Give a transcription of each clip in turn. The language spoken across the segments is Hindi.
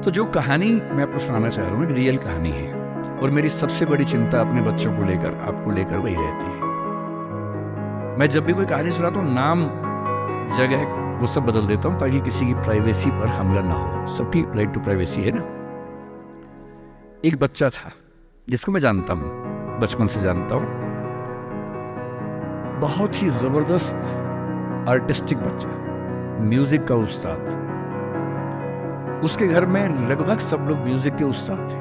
तो जो कहानी मैं आपको सुनाना चाह रहा हूँ एक रियल कहानी है, और मेरी सबसे बड़ी चिंता अपने बच्चों को लेकर, आपको लेकर वही रहती है। मैं जब भी कोई कहानी सुनाता हूँ, नाम, जगह, वो सब बदल देता हूँ ताकि किसी की प्राइवेसी पर हमला ना हो। सबकी राइट टू प्राइवेसी है ना। एक बच्चा था जिसको मैं जानता हूँ, बचपन से जानता हूँ, बहुत ही जबरदस्त आर्टिस्टिक बच्चा, म्यूजिक का उस्ताद। उसके घर में लगभग सब लोग म्यूजिक के उस्ताद थे,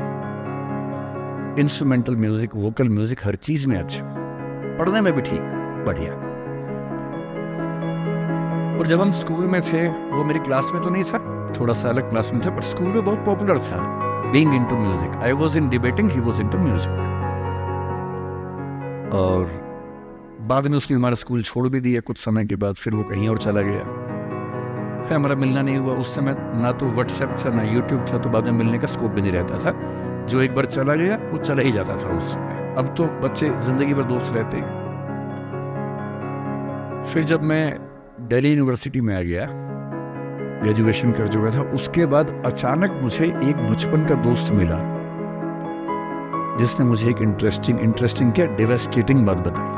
इंस्ट्रूमेंटल म्यूजिक, वोकल म्यूजिक, हर चीज में अच्छा, पढ़ने में भी ठीक, बढ़िया। और जब हम स्कूल में थे, वो मेरी क्लास में तो नहीं था, थोड़ा सा अलग क्लास में था, पर स्कूल में बहुत पॉपुलर था, being into music. I was in debating, he was into music. और बाद में उसने हमारा स्कूल छोड़ भी दिया कुछ समय के बाद, फिर वो कहीं और चला गया, फिर हमारा मिलना नहीं हुआ। उस समय ना तो व्हाट्सएप था ना यूट्यूब था, तो बाद में मिलने का स्कोप भी नहीं रहता था। जो एक बार चला गया वो चला ही जाता था उस समय। अब तो बच्चे जिंदगी भर दोस्त रहते हैं। फिर जब मैं दिल्ली यूनिवर्सिटी में आ गया, ग्रेजुएशन कर चुका था, उसके बाद अचानक मुझे एक बचपन का दोस्त मिला जिसने मुझे एक इंटरेस्टिंग क्या डेवास्टेटिंग बात बताई।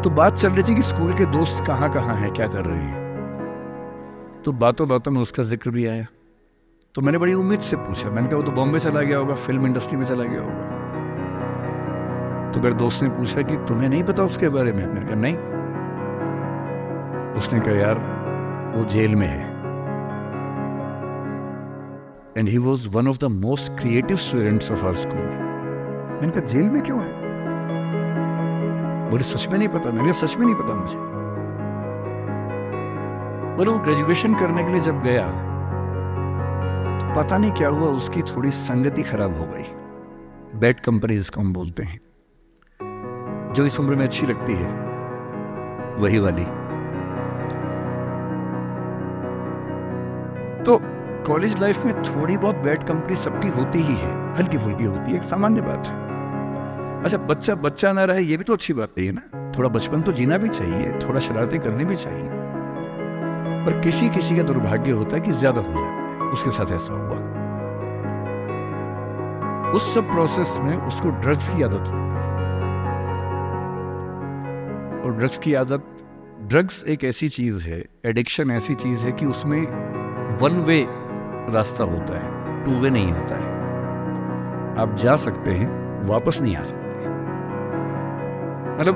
तो बात चल रही थी कि स्कूल के दोस्त कहाँ कहाँ हैं, क्या कर रहे हैं। तो बातों बातों में उसका जिक्र भी आया। तो मैंने बड़ी उम्मीद से पूछा, मैंने कहा वो तो बॉम्बे चला गया होगा, फिल्म इंडस्ट्री में चला गया होगा। तो मेरे दोस्त ने पूछा कि तुम्हें नहीं पता उसके बारे में? मैंने कहा नहीं। उसने कहा यार वो जेल में है, and he was one of the most creative students of our school. मैंने कहा जेल में क्यों है? बोले सच में नहीं पता। मैंने कहा सच में नहीं पता मुझे। बोले वो ग्रेजुएशन करने के लिए जब गया तो पता नहीं क्या हुआ, उसकी थोड़ी संगति खराब हो गई। बैड कंपनी जिसको हम बोलते हैं, जो इस उम्र में अच्छी लगती है, वही वाली। तो कॉलेज लाइफ में थोड़ी बहुत बैड कंपनी सबकी होती ही है, हल्की फुल्की होती है, एक सामान्य बात है। अच्छा, बच्चा बच्चा ना रहे ये भी तो अच्छी बात है ना। थोड़ा बचपन तो जीना भी चाहिए, थोड़ा शरारतें करनी भी चाहिए। पर किसी किसी का दुर्भाग्य होता है कि ज्यादा हो जाता है, उसके साथ ऐसा हुआ। उस सब प्रोसेस में उसको ड्रग्स की आदत हो गई। और ड्रग्स की आदत, ड्रग्स एक ऐसी चीज है, एडिक्शन ऐसी चीज है कि उसमें वन वे रास्ता होता है, टू वे नहीं होता है। आप जा सकते हैं, वापस नहीं आ सकते। मतलब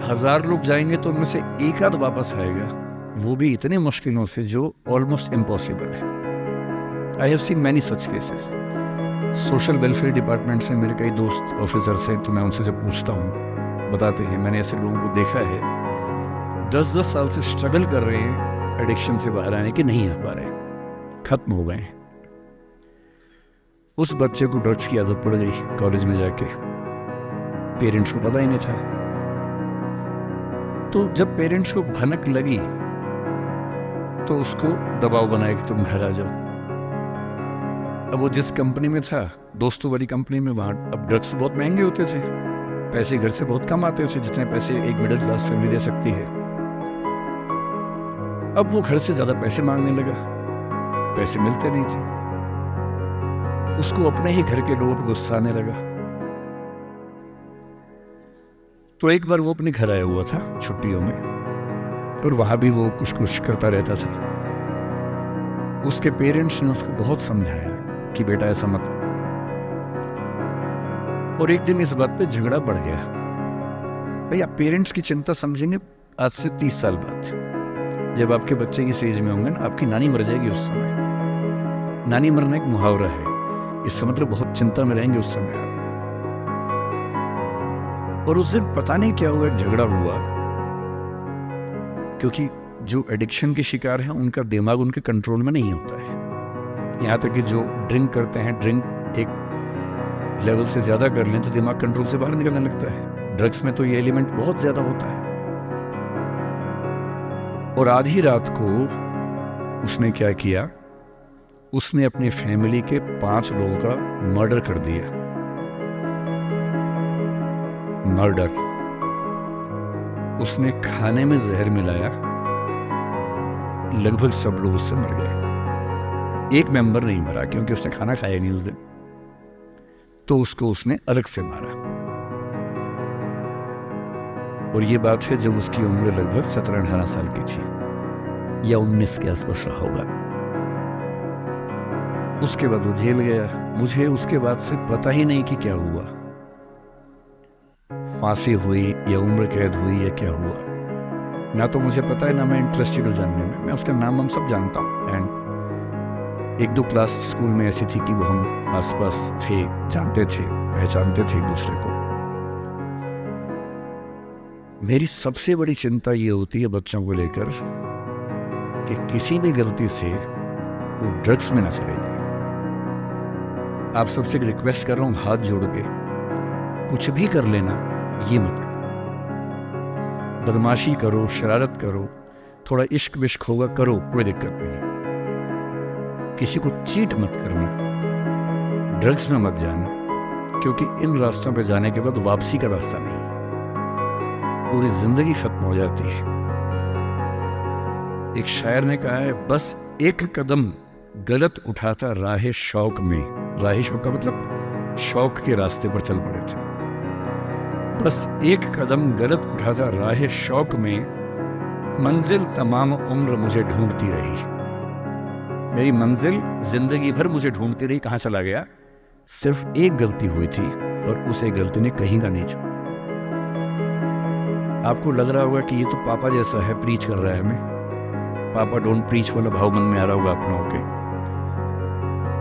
1000 लोग जाएंगे तो उनमें से एक आध वापस आएगा, वो भी इतने मुश्किलों से जो ऑलमोस्ट इम्पॉसिबल है। I have seen many such cases. Social welfare department से मेरे कई दोस्त ऑफिसर्स हैं, तो मैं उनसे जब पूछता हूँ, बताते हैं मैंने ऐसे लोगों को देखा है 10-10 साल से स्ट्रगल कर रहे हैं एडिक्शन से बाहर आने के, नहीं आ पा रहे, खत्म हो गए हैं। उस बच्चे को ड्रग्स की आदत पड़ गई कॉलेज में जाके, पेरेंट्स को पता ही नहीं था। तो जब पेरेंट्स को भनक लगी तो उसको दबाव बनाया कि तुम घर आ जाओ। अब वो जिस कंपनी में था, दोस्तों वाली कंपनी में, वहां अब ड्रग्स बहुत महंगे होते थे, पैसे घर से बहुत कम आते थे, जितने पैसे एक मिडिल क्लास फैमिली दे सकती है। अब वो घर से ज्यादा पैसे मांगने लगा, पैसे मिलते नहीं थे। उसको अपने ही घर के लोगों पर गुस्सा आने लगा। तो एक बार वो अपने घर आया हुआ था छुट्टियों में, और वहां भी वो कुछ कुछ करता रहता था। उसके पेरेंट्स ने उसको बहुत समझाया कि बेटा ऐसा मत करो। और एक दिन इस बात पे झगड़ा बढ़ गया। भाई आप पेरेंट्स की चिंता समझेंगे आज से 30 साल बाद, जब आपके बच्चे की एज में होंगे ना, आपकी नानी मर जाएगी उस समय। नानी मरना एक मुहावरा है, इसका मतलब बहुत चिंता में रहेंगे उस समय। और उस दिन पता नहीं क्या हुआ, झगड़ा हुआ, क्योंकि जो एडिक्शन के शिकार हैं उनका दिमाग उनके कंट्रोल में नहीं होता है। यहाँ तक कि जो ड्रिंक करते हैं, ड्रिंक एक लेवल से ज्यादा कर लें तो दिमाग कंट्रोल से बाहर निकलने लगता है। ड्रग्स में तो ये एलिमेंट बहुत ज्यादा होता है। और आधी रात को उसने क्या किया, उसने अपनी फैमिली के 5 लोगों का मर्डर कर दिया। मर्डर। उसने खाने में जहर मिलाया, लगभग सब लोग उससे मर गए। एक मेंबर नहीं मरा क्योंकि उसने खाना खाया नहीं उस दिन, तो उसको उसने अलग से मारा। और ये बात है जब उसकी उम्र लगभग 17-18 साल की थी या 19 के आसपास रहा होगा। उसके बाद वो जेल गया। मुझे उसके बाद से पता ही नहीं कि क्या हुआ, फांसी हुई या उम्र कैद हुई या क्या हुआ, ना तो मुझे पता है ना मैं इंटरेस्टेड हूँ जानने में। मैं उसका नाम हम सब जानता हूँ। एंड 1-2 क्लास स्कूल में ऐसी थी कि वो हम आसपास थे, जानते थे, पहचानते थे एक दूसरे को। मेरी सबसे बड़ी चिंता ये होती है बच्चों को लेकर कि किसी भी गलती से वो ड्रग्स में ना चले जाए। आप सबसे रिक्वेस्ट कर रहा हूं हाथ जोड़ के, कुछ भी कर लेना, ये मत करो। बदमाशी करो, शरारत करो, थोड़ा इश्क विश्क होगा करो, कोई दिक्कत नहीं। किसी को चीट मत करना, ड्रग्स में मत जाना, क्योंकि इन रास्तों पे जाने के बाद वापसी का रास्ता नहीं, पूरी जिंदगी खत्म हो जाती है। एक शायर ने कहा है, बस एक कदम गलत उठाता राह शौक में। राह शौक का मतलब शौक के रास्ते पर चल पड़े थे। बस एक कदम गलत उठाता राह शौक में, मंजिल तमाम उम्र मुझे ढूंढती रही। मेरी मंजिल जिंदगी भर मुझे ढूंढती रही, कहां चला गया? सिर्फ एक गलती हुई थी और उस एक गलती ने कहीं का नहीं छोड़ा। आपको लग रहा होगा कि ये तो पापा जैसा है, प्रीच कर रहा है हमें। पापा डोंट प्रीच वाला भाव मन में आ रहा होगा अपनों के,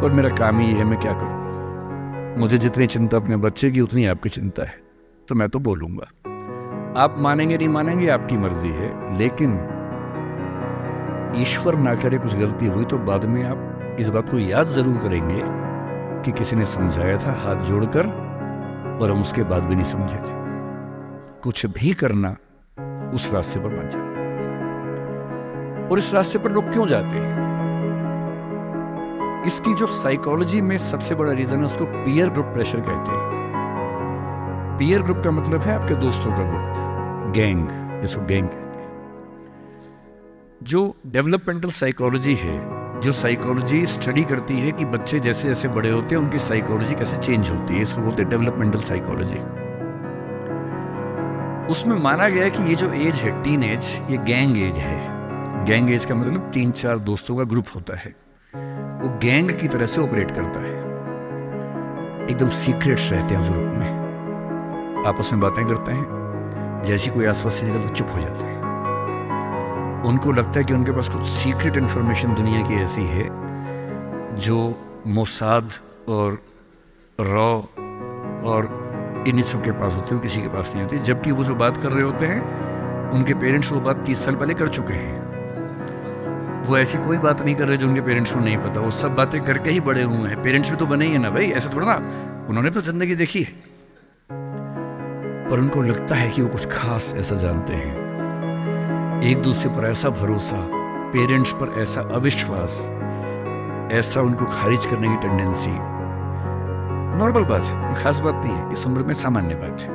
और मेरा काम ही है, मैं क्या करूं? मुझे जितनी चिंता अपने बच्चे की उतनी आपकी चिंता है, तो मैं तो बोलूंगा। आप मानेंगे नहीं मानेंगे आपकी मर्जी है, लेकिन ईश्वर ना करे कुछ गलती हुई तो बाद में आप इस बात को याद जरूर करेंगे कि किसी ने समझाया था हाथ जोड़कर, और हम उसके बाद भी नहीं समझे थे। कुछ भी करना, उस रास्ते पर मत जाओ। और इस रास्ते पर लोग क्यों जाते हैं? इसकी जो साइकोलॉजी में सबसे बड़ा रीजन है, उसको पीयर ग्रुप प्रेशर कहते हैं। पीयर ग्रुप का मतलब है आपके दोस्तों का ग्रुप, गैंग, जिसको गैंग कहते हैं। जो डेवलपमेंटल साइकोलॉजी है, जो साइकोलॉजी स्टडी करती है कि बच्चे जैसे जैसे बड़े होते हैं उनकी साइकोलॉजी कैसे चेंज होती है, इसको बोलते हैं डेवलपमेंटल साइकोलॉजी। उसमें माना गया है कि ये जो एज है, टीन एज, ये गैंग एज है। गैंग एज का मतलब 3-4 दोस्तों का ग्रुप होता है, वो गैंग की तरह से ऑपरेट करता है। एकदम सीक्रेट्स रहते हैं ग्रुप में, आपस में बातें करते हैं, जैसी कोई आसपास से निकल तो चुप हो जाते हैं। उनको लगता है कि उनके पास कुछ सीक्रेट इंफॉर्मेशन दुनिया की ऐसी है जो मोसाद और रॉ और इन्हीं सब के पास होती है, किसी के पास नहीं होती। जबकि वो जो बात कर रहे होते हैं उनके पेरेंट्स वो बात 30 साल पहले कर चुके हैं। वो ऐसी कोई बात नहीं कर रहे जो उनके पेरेंट्स को नहीं पता, वो सब बातें करके ही बड़े हुए हैं। पेरेंट्स भी तो बने ही है ना भाई, ऐसा थोड़ा ना, उन्होंने तो जिंदगी देखी है। पर उनको लगता है कि वो कुछ खास ऐसा जानते हैं। एक दूसरे पर ऐसा भरोसा, पेरेंट्स पर ऐसा अविश्वास, ऐसा उनको खारिज करने की टेंडेंसी, नॉर्मल बात है, खास बात नहीं है, इस उम्र में सामान्य बात है।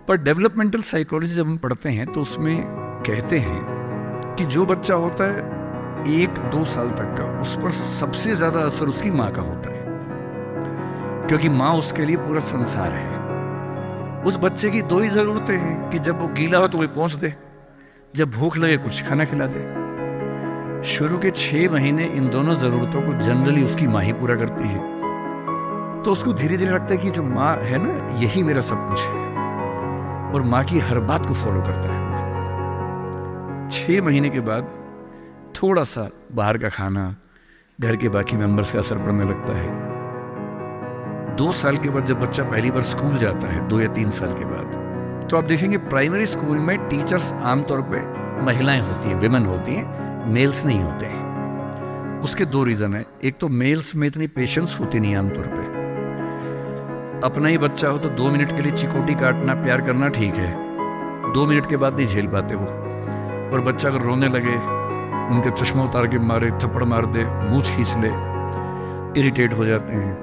पर डेवलपमेंटल साइकोलॉजी जब हम पढ़ते हैं तो उसमें कहते हैं कि जो बच्चा होता है 1-2 साल तक का, उस पर सबसे ज्यादा असर उसकी माँ का होता है, क्योंकि माँ उसके लिए पूरा संसार है। उस बच्चे की 2 ही जरूरतें हैं कि जब वो गीला हो तो वही पहुंच दे, जब भूख लगे कुछ खाना खिला दे। शुरू के 6 महीने इन दोनों जरूरतों को जनरली उसकी माँ ही पूरा करती है। तो उसको धीरे धीरे लगता है कि जो माँ है ना, यही मेरा सब कुछ है, और माँ की हर बात को फॉलो करता है। 6 महीने के बाद थोड़ा सा बाहर का खाना, घर के बाकी मेंबर्स का असर पड़ने लगता है। 2 साल के बाद जब बच्चा पहली बार स्कूल जाता है, 2 या 3 साल के बाद, तो आप देखेंगे प्राइमरी स्कूल में टीचर्स आमतौर पे महिलाएं होती हैं, विमेन होती हैं, मेल्स नहीं होते हैं। उसके 2 रीजन है। एक तो मेल्स में इतनी पेशेंस होती नहीं आमतौर पे। अपना ही बच्चा हो तो 2 मिनट के लिए चिकोटी काटना, प्यार करना ठीक है, 2 मिनट के बाद नहीं झेल पाते वो। और बच्चा अगर रोने लगे, उनके चश्मा उतार के मारे, थप्पड़ मार दे, मूंछ खींच ले, इरिटेट हो जाते हैं।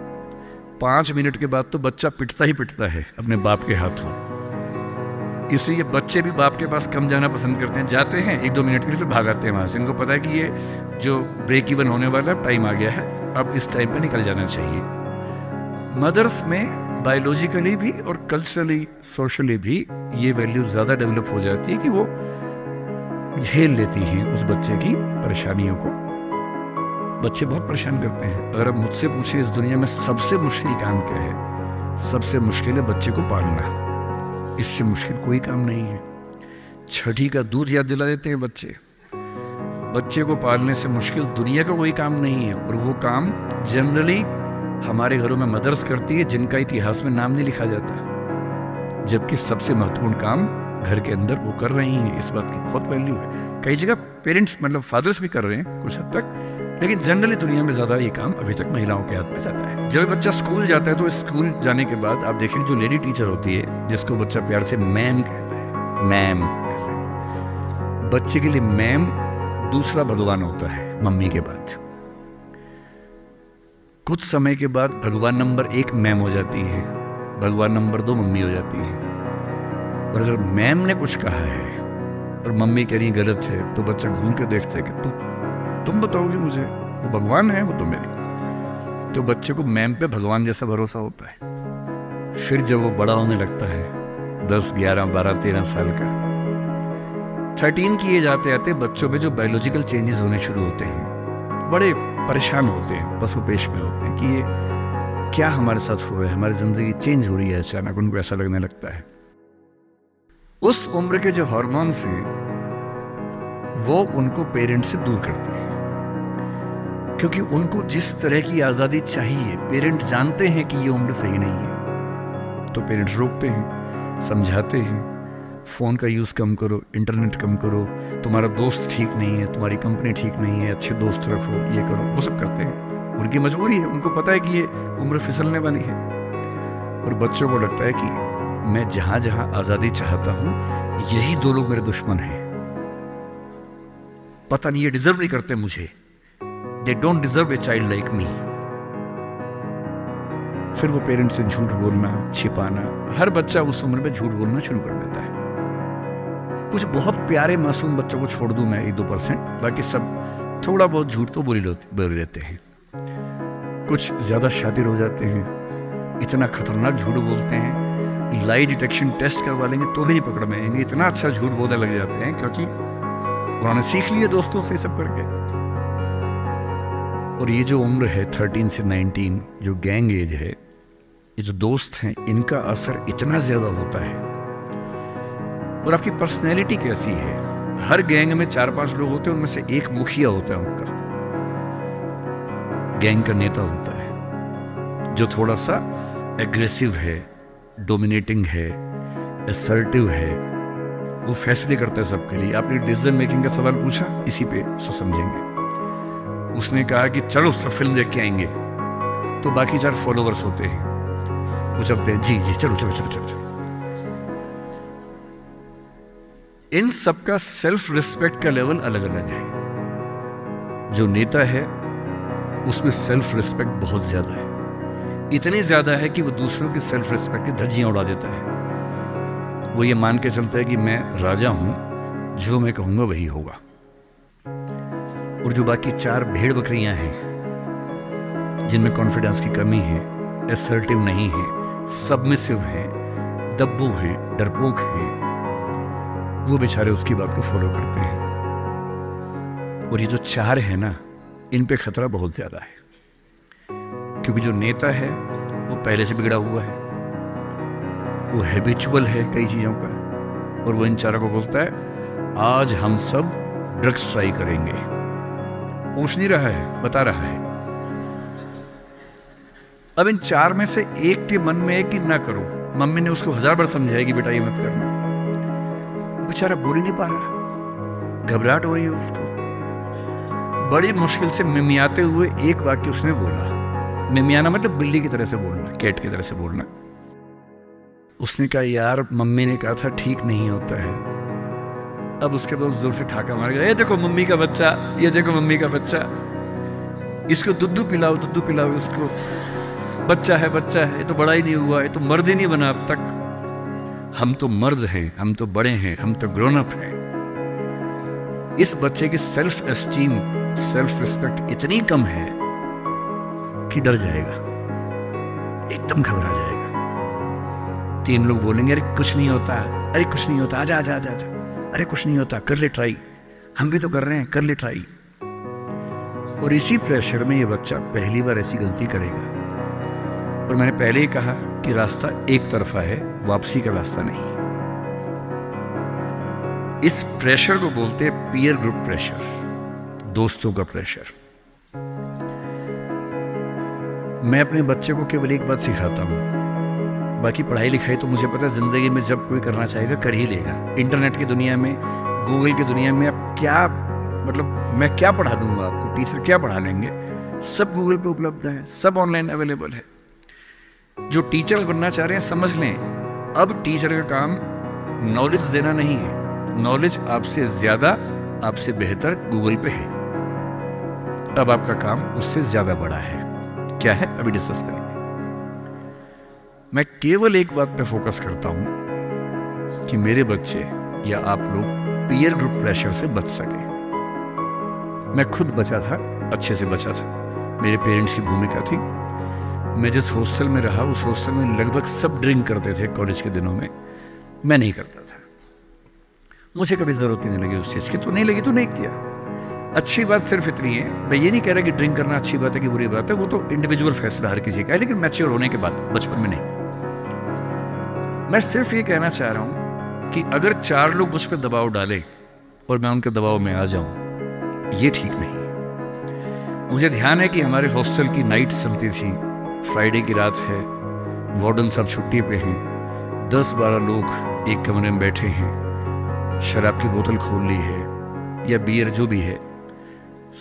5 मिनट के बाद तो बच्चा पिटता ही पिटता है अपने बाप के हाथों। इसलिए बच्चे भी बाप के पास कम जाना पसंद करते हैं, जाते हैं 1-2 मिनट के लिए फिर भाग आते हैं वहाँ से। इनको पता है कि ये जो ब्रेक इवन होने वाला टाइम आ गया है, अब इस टाइम पे निकल जाना चाहिए। मदर्स में बायोलॉजिकली भी और कल्चरली सोशली भी ये वैल्यू ज़्यादा डेवलप हो जाती है कि वो झेल लेती हैं उस बच्चे की परेशानियों को। बच्चे बहुत परेशान करते हैं। अगर आप मुझसे पूछिए इस दुनिया में सबसे मुश्किल काम क्या है, सबसे मुश्किल है बच्चे को पालना। इससे मुश्किल कोई काम नहीं है। छठी का दूध याद दिला देते हैं बच्चे। बच्चे को पालने से मुश्किल दुनिया का कोई काम नहीं है, और वो काम जनरली हमारे घरों में मदर्स करती है, जिनका इतिहास में नाम नहीं लिखा जाता, जबकि सबसे महत्वपूर्ण काम घर के अंदर वो कर रही हैं। इस बात की बहुत वैल्यू है। कई जगह पेरेंट्स मतलब फादर्स भी कर रहे हैं कुछ हद तक, लेकिन जनरली दुनिया में ज्यादा ये काम अभी तक महिलाओं के हाथ में जाता है। जब बच्चा स्कूल जाता है तो स्कूल जाने के बाद आप देखेंगे जो लेडी टीचर होती है, जिसको बच्चा प्यार से मैम कहता है, मैम, बच्चे के लिए मैम दूसरा भगवान होता है मम्मी के बाद। कुछ समय के बाद भगवान नंबर 1 मैम हो जाती है, भगवान नंबर 2 मम्मी हो जाती है। और अगर मैम ने कुछ कहा है और मम्मी कह रही गलत है, तो बच्चा घूम के देखता है कि तुम बताओगे मुझे, वो भगवान है वो तो मेरी। तो बच्चे को मैम पे भगवान जैसा भरोसा होता है। फिर जब वो बड़ा होने लगता है 10, 11, 12, 13 साल का, 13 की एज आते आते बच्चों में जो बायोलॉजिकल चेंजेस होने शुरू होते हैं, बड़े परेशान होते हैं, पशुपेश में होते हैं कि ये क्या हमारे साथ हो रहा है, हमारी जिंदगी चेंज हो रही है। अचानक उनको ऐसा लगने लगता है। उस उम्र के जो हार्मोन्स हैं वो उनको पेरेंट्स से दूर करते हैं, क्योंकि उनको जिस तरह की आज़ादी चाहिए, पेरेंट जानते हैं कि ये उम्र सही नहीं है, तो पेरेंट्स रोकते हैं, समझाते हैं, फ़ोन का यूज़ कम करो, इंटरनेट कम करो, तुम्हारा दोस्त ठीक नहीं है, तुम्हारी कंपनी ठीक नहीं है, अच्छे दोस्त रखो, ये करो, वो सब करते हैं। उनकी मजबूरी है, उनको पता है कि ये उम्र फिसलने वाली है। और बच्चों को लगता है कि मैं जहाँ जहाँ आज़ादी चाहता हूँ, यही 2 लोग मेरे दुश्मन हैं, पता नहीं ये डिजर्व नहीं करते मुझे, They don't deserve a child like me। फिर वो पेरेंट्स से झूठ बोलना, छिपाना, हर बच्चा उस उम्र में झूठ बोलना शुरू कर देता है। कुछ बहुत प्यारे मासूम बच्चों को छोड़ दूं मैं 1-2%, बाकी सब थोड़ा बहुत झूठ तो बोल लेते हैं। कुछ ज्यादा शातिर हो जाते हैं, इतना खतरनाक झूठ बोलते हैं, लाई डिटेक्शन टेस्ट करवा लेंगे तो भी नहीं पकड़ में आएंगे, इतना अच्छा झूठ बोलने लग जाते हैं, क्योंकि उन्होंने सीख लिया दोस्तों से सब करके। और ये जो उम्र है 13 से 19, जो गैंग एज है, ये जो दोस्त हैं, इनका असर इतना ज्यादा होता है। और आपकी पर्सनैलिटी कैसी है। हर गैंग में 4-5 लोग होते हैं, उनमें से एक मुखिया होता है, उनका गैंग का नेता होता है, जो थोड़ा सा एग्रेसिव है, डोमिनेटिंग है, असर्टिव है, वो फैसले करता है सबके लिए। आपने डिसीजन मेकिंग का सवाल पूछा, इसी पे सो समझेंगे। उसने कहा कि चलो सब फिल्म देख के आएंगे, तो बाकी 4 फॉलोवर्स होते हैं, वो चलते हैं, जी जी चलो चलो चलो चलो चलो। इन सबका सेल्फ रिस्पेक्ट का लेवल अलग अलग है। जो नेता है उसमें सेल्फ रिस्पेक्ट बहुत ज्यादा है, इतनी ज्यादा है कि वो दूसरों की सेल्फ रिस्पेक्ट की धज्जियां उड़ा देता है। वो ये मान के चलता है कि मैं राजा हूं, जो मैं कहूंगा वही होगा। और जो बाकी 4 भेड़ बकरियां हैं, जिनमें कॉन्फिडेंस की कमी है, असर्टिव नहीं है, सबमिसिव है, दब्बू है, डरपोक है, वो बेचारे उसकी बात को फॉलो करते हैं। और ये जो 4 है ना, इन पे खतरा बहुत ज्यादा है, क्योंकि जो नेता है वो पहले से बिगड़ा हुआ है, वो हैबिचुअल है कई चीजों का, और वो इन 4 को बोलता है आज हम सब ड्रग्स ट्राई करेंगे। पूछ नहीं रहा है, बता रहा है। अब इन 4 में से एक के मन में है कि ना करो, मम्मी ने उसको 1000 बार समझाएगी बेटा ये मत करना, बेचारा बोल ही नहीं पा रहा, घबराहट हो रही है उसको। बड़ी मुश्किल से मिमियाते हुए एक वाक्य उसने बोला। मिमियाना मतलब बिल्ली की तरह से बोलना, कैट की तरह से बोलना। उसने कहा यार मम्मी ने कहा था ठीक नहीं होता है। अब उसके बाद जोर से ठाका मार गया, ये देखो मम्मी का बच्चा, ये देखो मम्मी का बच्चा, इसको दूध पिलाओ इसको, बच्चा है, ये तो बड़ा ही नहीं हुआ, ये तो मर्द ही नहीं बना अब तक। हम तो मर्द हैं, हम तो बड़े हैं, हम तो ग्रोन अप हैं। इस बच्चे की सेल्फ एस्टीम, सेल्फ रिस्पेक्ट इतनी कम है कि डर जाएगा, एकदम घबरा जाएगा। 3 लोग बोलेंगे अरे कुछ नहीं होता, अरे कुछ नहीं होता, आजा आजा आजा आजा, अरे कुछ नहीं होता, कर ले ट्राई, हम भी तो कर रहे हैं, कर ले ट्राई। और इसी प्रेशर में ये बच्चा पहली बार ऐसी गलती करेगा। और मैंने पहले ही कहा कि रास्ता एक तरफा है, वापसी का रास्ता नहीं। इस प्रेशर को बोलते हैं पीयर ग्रुप प्रेशर, दोस्तों का प्रेशर। मैं अपने बच्चे को केवल एक बात सिखाता हूं, बाकी पढ़ाई लिखाई तो मुझे पता है जिंदगी में जब कोई करना चाहेगा कर ही लेगा। इंटरनेट की दुनिया में, गूगल की दुनिया में अब क्या, मतलब मैं क्या पढ़ा दूंगा आपको, टीचर क्या पढ़ा लेंगे, सब गूगल पे उपलब्ध है, सब ऑनलाइन अवेलेबल है। जो टीचर बनना चाह रहे हैं समझ लें, अब टीचर का काम नॉलेज देना नहीं है, नॉलेज आपसे ज्यादा, आपसे बेहतर गूगल पे है। अब आपका काम उससे ज्यादा बड़ा है। क्या है अभी डिस्कस करेंगे। मैं केवल एक बात पे फोकस करता हूं कि मेरे बच्चे या आप लोग पीयर ग्रुप प्रेशर से बच सके। मैं खुद बचा था, अच्छे से बचा था। मेरे पेरेंट्स की भूमिका थी। मैं जिस हॉस्टल में रहा उस हॉस्टल में लगभग सब ड्रिंक करते थे कॉलेज के दिनों में, मैं नहीं करता था। मुझे कभी जरूरत ही नहीं लगी उस चीज की, तो नहीं लगी तो नहीं किया। अच्छी बात सिर्फ इतनी है, मैं ये नहीं कह रहा कि ड्रिंक करना अच्छी बात है कि बुरी बात है, वो तो इंडिविजुअल फैसला हर किसी का है, लेकिन मैच्योर होने के बाद, बचपन में नहीं। मैं सिर्फ ये कहना चाह रहा हूं कि अगर 4 लोग मुझ पर दबाव डाले और मैं उनके दबाव में आ जाऊं, ये ठीक नहीं। मुझे ध्यान है कि हमारे हॉस्टल की नाइट चलती थी, फ्राइडे की रात है, वार्डन सब छुट्टी पे हैं, 10-12 लोग एक कमरे में बैठे हैं, शराब की बोतल खोल ली है या बियर जो भी है,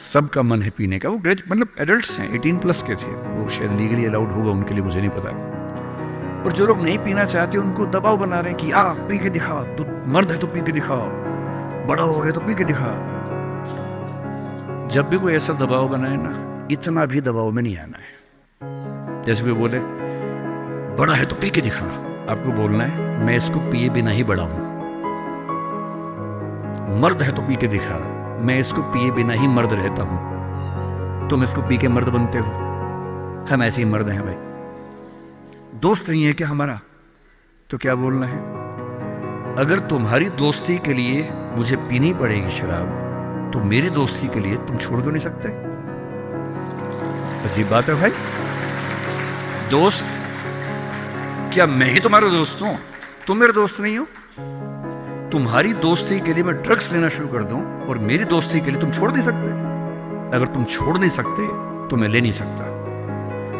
सबका मन है पीने का। वो मतलब एडल्ट्स हैं, 18+ के थे, वो शायद लीगली अलाउड होगा उनके लिए, मुझे नहीं पता। और जो लोग नहीं पीना चाहते उनको दबाव बना रहे हैं कि आ पी के दिखा, तू मर्द है तो पी के दिखा, बड़ा हो गया तो पी के दिखा। जब भी कोई ऐसा दबाव बनाए ना, इतना भी दबाव में नहीं आना है। जैसे कोई बोले बड़ा है तो पी के दिखा, आपको बोलना है मैं इसको पिए बिना ही बड़ा हूं। मर्द है तो पी के दिखा, मैं इसको पिए बिना ही मर्द रहता हूं। तुम इसको पी के मर्द बनते हो, हम ऐसे ही मर्द हैं भाई। दोस्त नहीं है क्या हमारा, तो क्या बोलना है? अगर तुम्हारी दोस्ती के लिए मुझे पीनी पड़ेगी शराब, तो मेरी दोस्ती के लिए तुम छोड़ क्यों नहीं सकते? अजीब बात है भाई। दोस्त, क्या मैं ही तुम्हारा दोस्त हूं? तुम मेरे दोस्त नहीं हो? तुम्हारी दोस्ती के लिए मैं ड्रग्स लेना शुरू कर दूं और मेरी दोस्ती के लिए तुम छोड़ नहीं सकते? अगर तुम छोड़ नहीं सकते तो मैं ले नहीं सकता।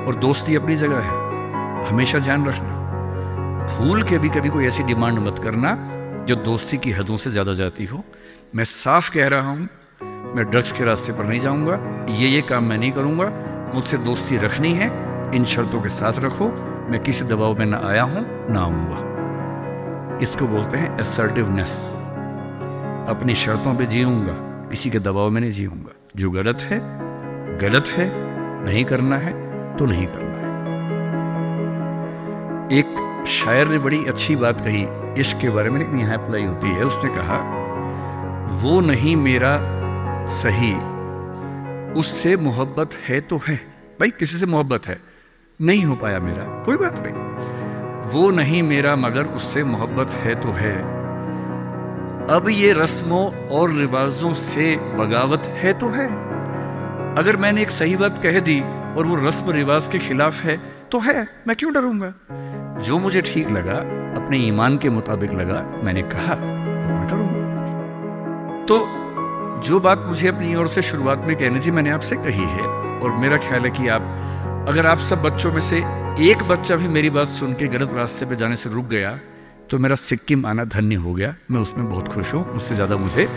और दोस्ती अपनी जगह है, हमेशा ध्यान रखना। भूल के भी कभी कोई ऐसी डिमांड मत करना जो दोस्ती की हदों से ज्यादा जाती हो। मैं साफ कह रहा हूं, मैं ड्रग्स के रास्ते पर नहीं जाऊंगा, ये काम मैं नहीं करूंगा। मुझसे दोस्ती रखनी है, इन शर्तों के साथ रखो। मैं किसी दबाव में ना आया हूं ना आऊंगा। इसको बोलते हैं असर्टिवनेस। अपनी शर्तों पे जीऊंगा, किसी के दबाव में नहीं जीऊंगा। जो गलत है गलत है, नहीं करना है तो नहीं करना है। एक शायर ने बड़ी अच्छी बात कही इश्क के बारे में, लेकिन यहां अप्लाई होती है। उसने कहा, वो नहीं मेरा सही, उससे मोहब्बत है तो है। भाई किसी से मोहब्बत है, नहीं हो पाया मेरा, कोई बात नहीं। वो नहीं मेरा मगर उससे मोहब्बत है तो है। अब ये रस्मों और रिवाजों से बगावत है तो है। अगर मैंने एक सही बात कह दी और वो रस्म रिवाज के खिलाफ है तो है, मैं क्यों डरूंगा? जो मुझे ठीक लगा, अपने ईमान के मुताबिक लगा, मैंने कहा, मैं करूंगा। तो जो बात मुझे अपनी ओर से शुरुआत में कहनी थी, मैंने आपसे कही है। और मेरा ख्याल है कि अगर आप सब बच्चों में से एक बच्चा भी मेरी बात सुन के गलत रास्ते पे जाने से रुक गया, तो मेरा सिक्किम आना धन्य हो गया। मैं उसमें बहुत खुश हूं, उससे ज्यादा मुझे